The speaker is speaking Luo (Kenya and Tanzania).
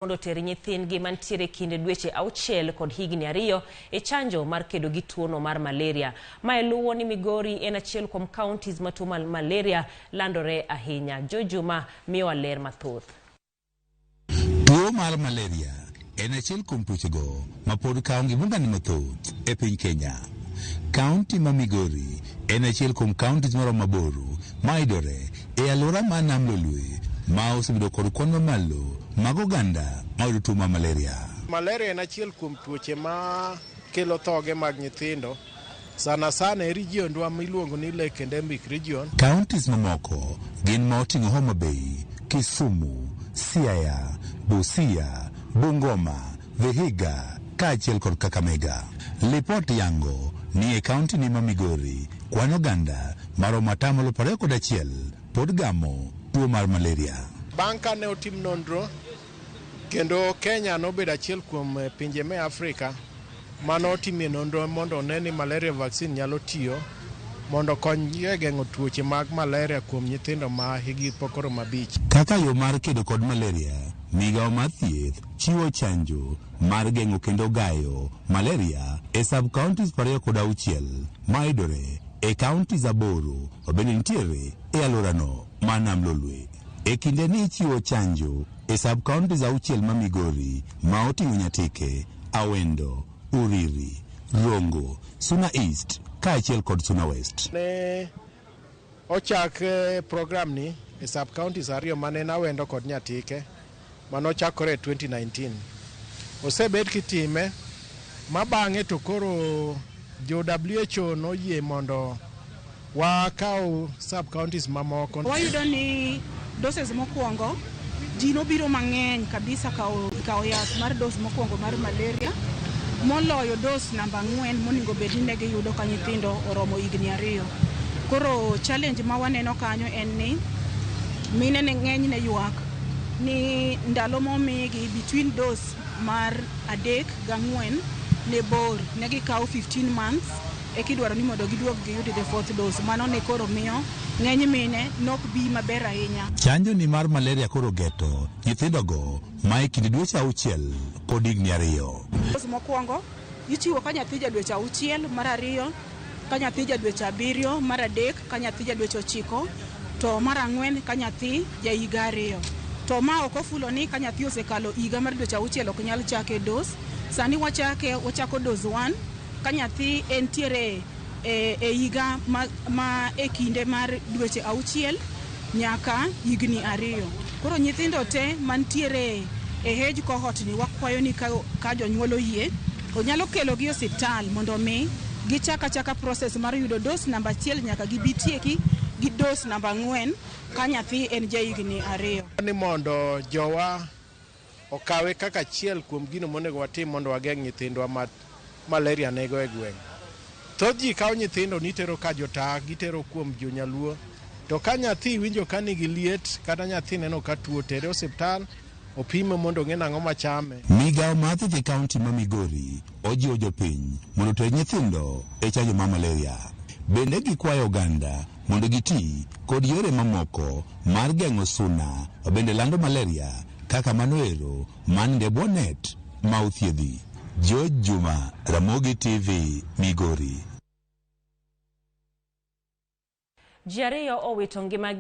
mondo ter nyithindgi mantiere kinde dweche 6 kod higni 2 e chanjo mar kedo gi tuono mar malaria. Mae luwo ni Migori en achiel kuom counties ma tuo malaria landore ahinya. Jojuma miyo ler mathoth. Tuo mar malaria en achiel kuom tuochego ma pod kawo ngimani mathoth e piny Kenya. Kaunti ma Migori en achiel kuom counties maromo 8 mayudore e alwora mar nam Lolwe ma osebedo kod kwan mamalo mag oganda ma oyudo tuo mar malaria. Malaria en achiel kuom tuoche ma kelo thoge mag nyithindo sana e region miluongo ni Lake Endemic Region. Counties mamoko gin ma oting'o Homa Bay, Kisumu, Siaya, Busia, Bungoma, Vihiga kaachiel kod Kakamega. Lipot yango ni e kaunti ni ma Migori kwan oganda maromo 21 pod gamo tuo mar malaria. Bang' ka ne otim nonro kendo Kenya nobedo achiel kuom pinje me Afrika mano otimie nonro mondo one ni malaria vaccine nyalo tiyo mondo kony e geng'o tuoche mag malaria kuom nyithindo ma higi pok oromo 5. Kaka yo mar kedo kod malaria, migawo mar thieth chiwo chanjo mar geng'o kendo gayo malaria e sub counties 26 mayudore e counties 8 obende nitiere e alworano mar nam Lolwe. E kinde ni chiwo chanjo e sub counties 6 ma Migori ma oting'o Nyatike, Awendo, Uriri, Rongo, Suna East kaachiel kod Suna West. Ne ochak program ni e sub counties 2 mane na Awendo kod Nyatike manochakore 2019. Osebed kitime ma bang'e to koro jo WHO noyie mondo wakaw sub counties mamoko. Wayudo ni doses mokwongo ji nobiro mang'eny kabisa kawo yath mar dos mokwongo mar malaria moloyo dos namba 4 monego bed ni ne giyudo ka nyithindo oromo higni 2. Koro challenge ma waneno kanyo en ni mine ne ng'eny ne ywak ni ndalo momigi between dos mar 3 gi 4 ne bor ne gikawo 15 months e kidwaro ni mondo giduog giyudi the 4th dose. Mano ne koro miyo ng'eny mine nok bi maber ahinya. Chanjo ni mar malaria koro geto nyithindogo ma e kind dweche 6 kod higni 2. Dose mokwongo ichiwo ka nyathi ja dweche 6, mar 2 ka nyathi ja dweche 7, mar 3 ka nyathi ja dweche 9, to mar 4 ka nyathi ja higa 2. To ma ok ofulo ni ka nyathi osekalo higa mar dweche 6 ok nyal chake dose. Sani wachako dose 1 ka nyathi entiere e higa ma e kinde mar dweche 6 nyaka higni 2. Koro nyithindo te mantiere e age cohort ni wakwayo ni ka jonyuol oyie onyalo kelo gi osiptal mondo mi gichaka process mar yudo dose namba 1 nyaka gibitieki gi dose namba 4 ka nyathi en ja higni 2. Ni mondo jowa okawe kaka achiel kuom gino monego watim mondo wageng' nyithindwa ma malaria nego e gweng'. Thoth ji kawo nyithindo nitero ka jota gitero kuom jonyaluo, to ka nyathi winjo ka nigi liet kata nyathi neno ka tuo tere osiptal opime mondo ng'e nang'o machame. Migawo mar thieth e kaunti ma Migori ojiwo jopiny mondo oter nyithindo e chanjo mar malaria. Bende gikwayo oganda mondo giti kod yore mamoko mar geng'o suna bende lando malaria kaka manoero maninde bwo net ma othiedhi. Jojuma, Ramogi TV, Migori. Ji 2 owito ngimagi